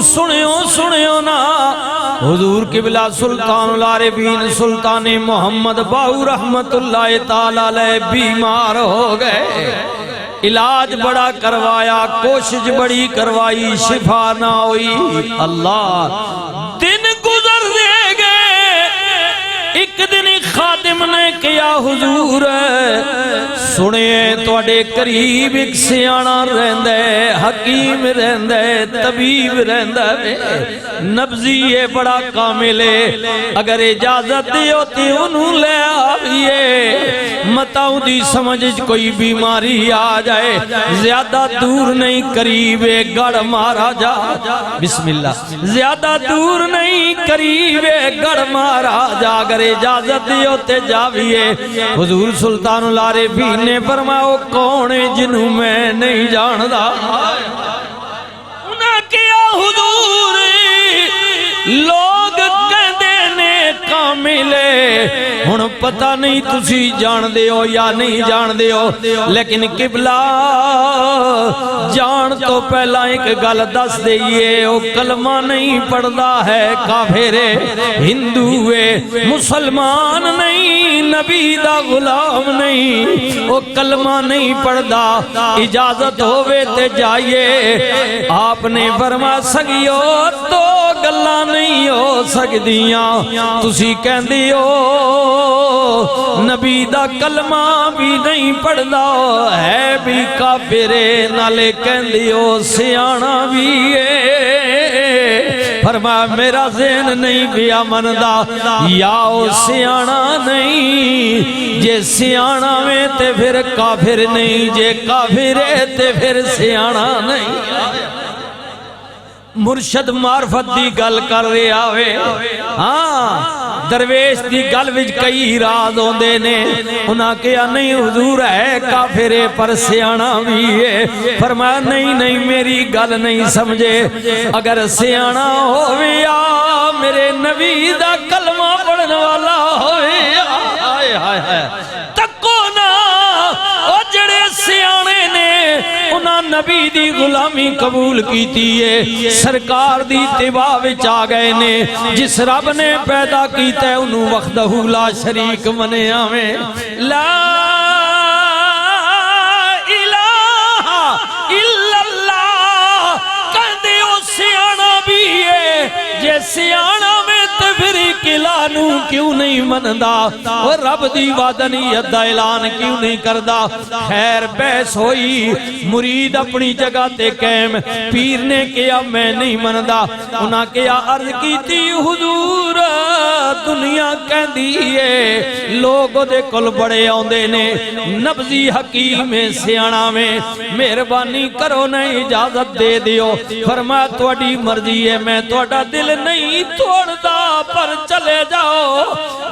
سنیو نا حضور قبلہ سلطان العارفین سلطان محمد باہو رحمت اللہ تعالی علیہ بیمار ہو گئے، علاج بڑا کروایا، کوشش بڑی کروائی، شفا نہ ہوئی۔ اللہ دن گزر دے گئے، ایک دن خادم نے کیا حضور سنے توڑے قریب ایک سیانا رہندے، حکیم رہندے، طبیب رہندے، نبضی یہ بڑا کامل ہے، اگر اجازت دیوتی انہوں لے آئیے، متاؤں دی سمجھ کوئی بیماری آ جائے، زیادہ دور نہیں قریب گڑ مارا جا، بسم اللہ، زیادہ دور نہیں قریب گڑ مارا جا، اگر اجازت دیوتے جاویے۔ حضور سلطان العارفین نے فرمایا کون جنہوں میں نہیں جاندہ، انہاں کیا حضور لوگ کہندے نے کاملے، ہن پتہ نہیں تسی جان دے ہو یا نہیں جان دے ہو، لیکن قبلہ جان تو پہلا ایک گل دس دئیے، وہ کلمہ نہیں پڑھدا ہے، کافر ہندو ہے، مسلمان نہیں، نبی دا غلام نہیں، وہ کلمہ نہیں پڑھدا، اجازت ہوئے تے جائیے۔ آپ نے فرما سکیو تو گلہ نہیں ہو سکدیاں، تسی کہندی ہو نبی دا کلمہ بھی نہیں پڑھدا ہے بھی کافر، نالے کہندی ہو سیانا بھی ہے۔ فرمایا میرا ذہن نہیں بیا مندہ، یا او سیانا نہیں، جے سیانا میں تے پھر کافر نہیں، جے کافر ہے تے پھر سیانا نہیں۔ مرشد معرفت دی گل کر رہے آوے، ہاں درویش دی گل وچ کئی راز ہوندے نے، انہاں کیا نہیں حضور ہے کافر پر سیانا بھی ہے۔ فرمایا نہیں میری گل نہیں سمجھے، اگر سیانا ہوئے یا میرے نبی دا کلمہ پڑھنے والا ہوئے، آئے ہائے ہائے تکو نا او جڑے سیانے نے انہاں نبی دی غلامی قبول کیتی ہے، سرکار دی اتباع وچ آ گئے نے، جس رب نے پیدا کیتا ہے انہوں وحدہ لا شریک منیا میں، لا الہ الا اللہ کہندے او سیانا بھی ہے، جے سیانا میں تفری کلانو کیوں نہیں مندہ، اور رب دی وعدنیت دا اعلان کیوں نہیں کردہ۔ خیر بحث ہوئی، مرید اپنی جگہ تے قائم، پیر نے کیا میں نہیں مندہ، انہاں کیا عرض کی تھی حضور دنیا کہندی ہے لوگ دے کل بڑے آندے نے، نبضی حکیم سیانا میں مہربانی کرو نہ اجازت دے دیو۔ فرمایا تواڈی مرضی ہے، میں تواڈا دل نہیں توڑدا پر چلے جاؤ،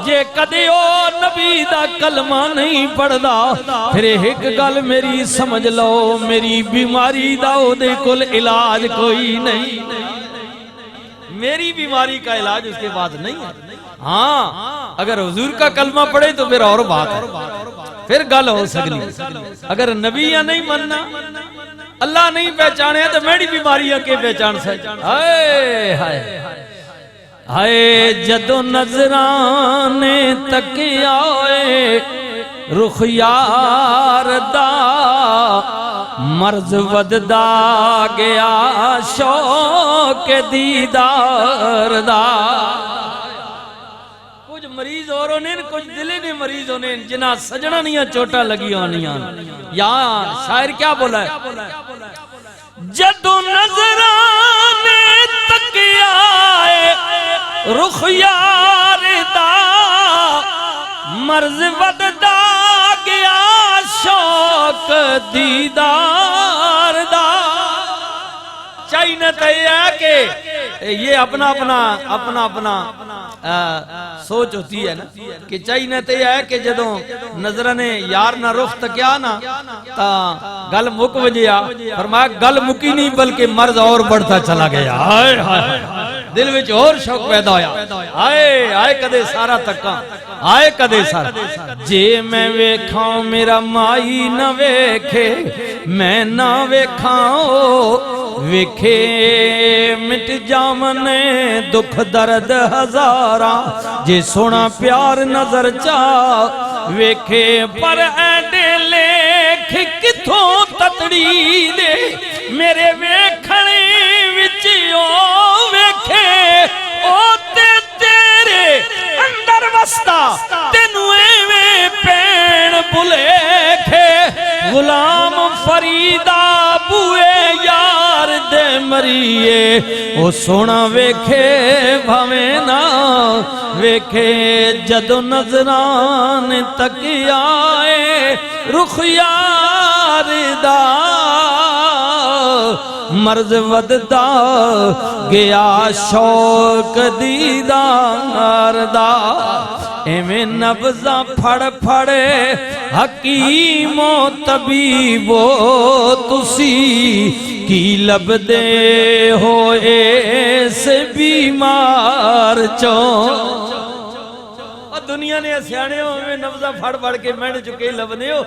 جے کدی او نبی دا کلمہ نہیں پڑھدا پھر ایک گل میری سمجھ لو، میری بیماری دا او دے کل علاج کوئی نہیں، میری بیماری کا علاج اس کے بعد نہیں ہے۔ ہاں اگر حضور کا کلمہ پڑھے تو پھر اور بات ہے، پھر گل ہو سکتی، اگر نبی یا نہیں مننا، اللہ نہیں پہچانے تو میری بیماری کے پہچان سکتا۔ ہائے ہائے ہائے جدو نظران تک آئے رخ یار دا، مرض وددا گیا شوق دیدار دا۔ کچھ مریض اور ہونے کچھ دلے نے مریض ہونے جنہاں سجنہ نہیں چوٹا لگی ہونیاں، یا شاعر کیا بولا ہے، جدو نظران تک آئے رخ یار دا، مرض وددا گیا شوق دیدار دا۔ چاہیے تو یہ ہے کہ یہ اپنا سوچ ہوتی ہے نا، کہ چاہیے تو یہ ہے کہ جدوں نظر نے یار نہ رخ تکیا نا تا گل مک وجیا، فرمایا گل مکی نہیں بلکہ مرض اور بڑھتا چلا گیا، دل وچ اور شوق پیدا ہویا، آئے آئے کدے سارا تکاں، آئے کدے سارا، جے میں ویکھاں میرا مائی نہ ویکھے، میں نہ ویکھاں ویکھے مٹ جامنے دکھ درد ہزارا جے سونا پیار نظر چا ویکھے پر ایڈے لیکھ کتھوں تتڑی دے میرے ویکھنے وچ او ویکھے او تیرے اندر وستا تینوں ایویں پین بھلیکھے غلام فریدا بوئے یار دے مریے او سونا ویکھے بھاویں نہ ویکھے جدو نظران تک آئے رخ یار دا مرض وددا گیا شوق دیدار دا ایویں نبضاں پھڑ پھڑے حکیم و طبیب و تسی کی لب دے ہوئے سے بیمار چوں دنیا نے سیانے ہو میں نبضہ پھڑ پھڑ کے میں نے چکے لبنے ہو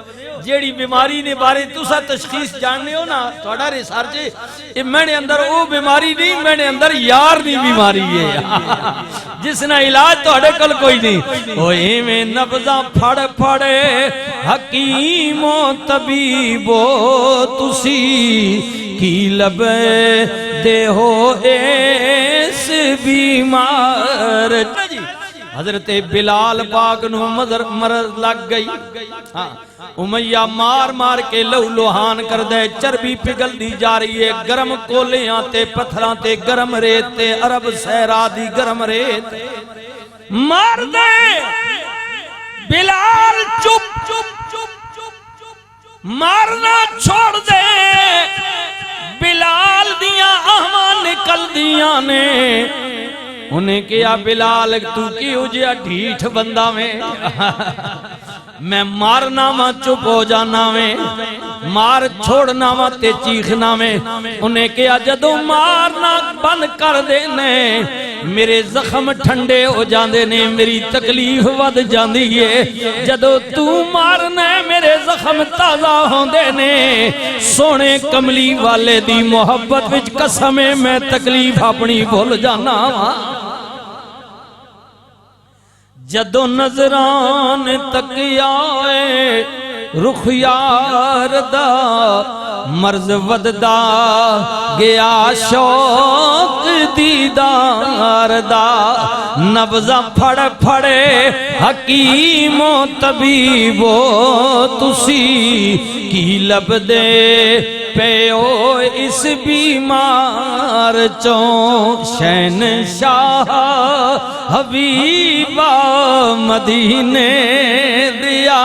جیڑی بیماری نے بارے تُسا تشخیص جاننے ہو نا توڑا ریسارچے میں نے اندر وہ بیماری نہیں میں نے اندر یار نہیں بیماری ہے جس نے علاج توڑے کل کوئی نہیں ہوئے میں نبضہ پھڑ پھڑے حکیم و طبیب و تسی کی لب دے ہو ایس بیمار حضرت بلال پاک نو مرض لگ گئی امیہ مار مار کے لہو لوہان کر دے چربی پگل دی جا رہی ہے گرم کولیاں تے پتھراں تے گرم ریت تے عرب سہرا دی گرم ریت مار دے بلال چپ مارنا چھوڑ دے بلال دیاں آہواں نکل دیاں نے انہیں کیا بلال تو کیوں جیا ڈھیٹھ بندہ میں مارنا ماں چپ ہو جانا میں مار چھوڑنا ماں تے چیخنا میں انہیں کیا جدو مارنا بند کر دینے میرے زخم ٹھنڈے ہو جاندے نے میری تکلیف ود جاندی ہے جدو تو مارنا میرے زخم تازہ ہوندے نے سونے کملی والے دی محبت وچ قسمیں میں تکلیف اپنی بھول جانا جدو نظران تک آئے رخ یار دا مرض وددا گیا شوق دیدار دا نبضہ پھڑ پھڑے حکیم و طبیب و تسی کی لب دے پیو اس بیمار چوں شہنشاہ حبیبہ مدینے دیا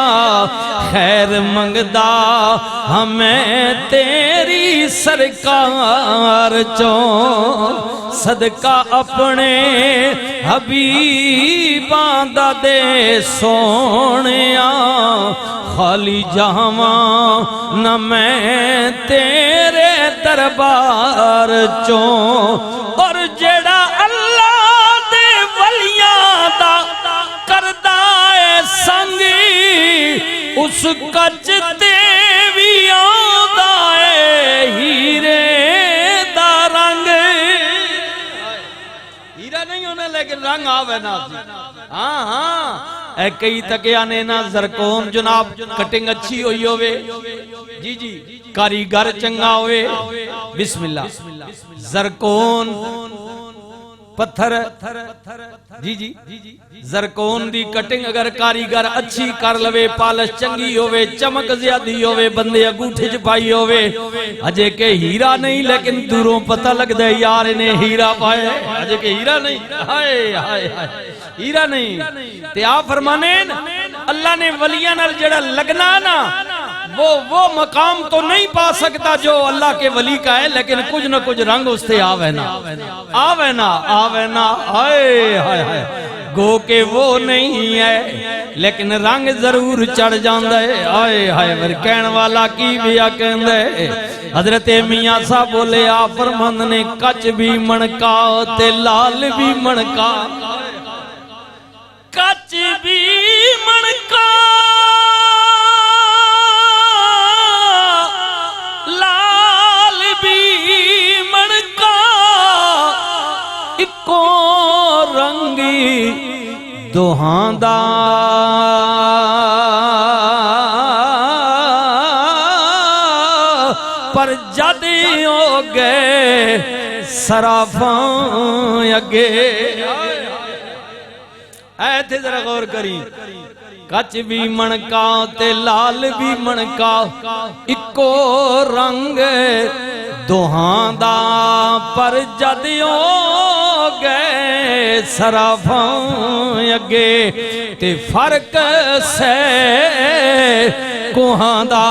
خیر منگدا ہمیں تیری سرکار چوں صدقہ اپنے حبیباں دا دے سونیاں خالی جہاں نہ میں تیرے دربار چوں اور جڑا اللہ دے ولیاں دا کردہ اے سنگی اس کچ تے بھی آدھا اے ہیرے دا رنگ ہیرا نہیں ہونے لیکن رنگ آوے نا ہاں ہاں اے کئی تکیانے نا زرکون جناب کٹنگ اچھی ہوئی ہوئے جی جی کاریگر چنگا ہوئے بسم اللہ زرکون پتھر جی جی زرکون دی کٹنگ اگر کاریگر اچھی کر لوے پالش چنگی ہوئے چمک زیادی ہوئے بندے اگوٹھے چپائی ہوئے اجے کہ ہیرا نہیں لیکن دوروں پتہ لگ دے یار انہیں ہیرا پائے اجے کہ ہیرا نہیں ہائے ہائے ہیرا نہیں تے آپ فرمانین اللہ نے ولیاں نال جڑا لگنا نا وہ مقام تو نہیں پا سکتا جو اللہ کے ولی کا ہے لیکن کچھ نہ کچھ رنگ اس سے آوے نا آئے ہائے گو کہ وہ نہیں ہے لیکن رنگ ضرور چڑھ جاندہ ہے آئے ہائے ورکین والا کی بیا کہندے حضرت میاں صاحب بولے آپ فرمند نے کچ بھی منکا تے لال بھی منکا کچ بھی منکا لال بھی اکو رنگی دوہاں دا پر جدی ہو گئے سرافاں اگے اے تھے ذرا غور کری کچ بھی منکا تے لال بھی منکا اکو رنگ دوہاں دا پر جدی ہو گئے سرافاں اگے تے فرق سے کوہاں دا